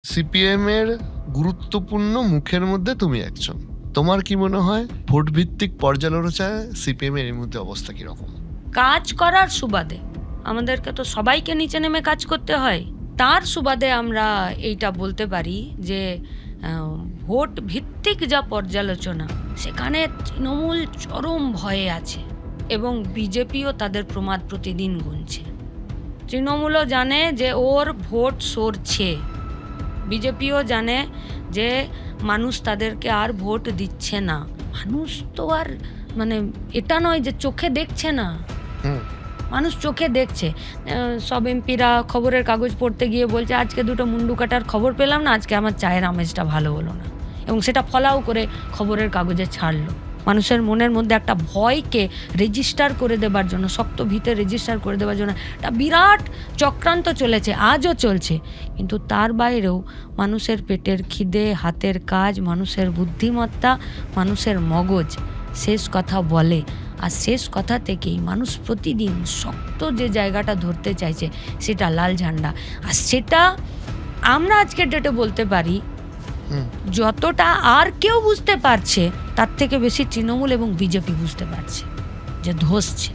CPM এর গুরুত্বপূর্ণ মুখের মধ্যে তুমি একজন। তোমার কি মনে হয় ভোট ভিত্তিক পর্যালোচনায় সিপিএম এর মধ্যে অবস্থা কিরকম? কাজ করার সুবাদে আমাদেরকে তো সবাইকে নিচে নেমে কাজ করতে হয়, তার সুবাদে আমরা এইটা বলতে পারি যে ভোট ভিত্তিক যা পর্যালোচনা সেখানে তৃণমূল চরম ভয়ে আছে এবং বিজেপিও তাদের প্রমাদ প্রতিদিন গুনছে। তৃণমূলও জানে যে ওর ভোট সরছে, বিজেপিও জানে যে মানুষ তাদেরকে আর ভোট দিচ্ছে না। মানুষ তো আর মানে এটা নয় যে চোখে দেখছে না, মানুষ চোখে দেখছে। সব এমপিরা খবরের কাগজ পড়তে গিয়ে বলছে আজকে দুটো মুন্ডু কাটার খবর পেলাম না, আজকে আমার চায়ের আমেজটা ভালো হলো না, এবং সেটা ফলাও করে খবরের কাগজে ছাড়লো। মানুষের মনের মধ্যে একটা ভয়কে রেজিস্টার করে দেবার জন্য, শক্ত ভিতে রেজিস্টার করে দেওয়ার জন্য একটা বিরাট চক্রান্ত চলেছে, আজও চলছে। কিন্তু তার বাইরেও মানুষের পেটের খিদে, হাতের কাজ, মানুষের বুদ্ধিমত্তা, মানুষের মগজ শেষ কথা বলে। আর শেষ কথা থেকেই মানুষ প্রতিদিন শক্ত যে জায়গাটা ধরতে চাইছে সেটা লাল ঝান্ডা। আর সেটা আমরা আজকের ডেটে বলতে পারি যতটা আর কেউ বুঝতে পারছে তার থেকে বেশি তৃণমূল এবং বিজেপি বুঝতে পারছে যে ধসছে।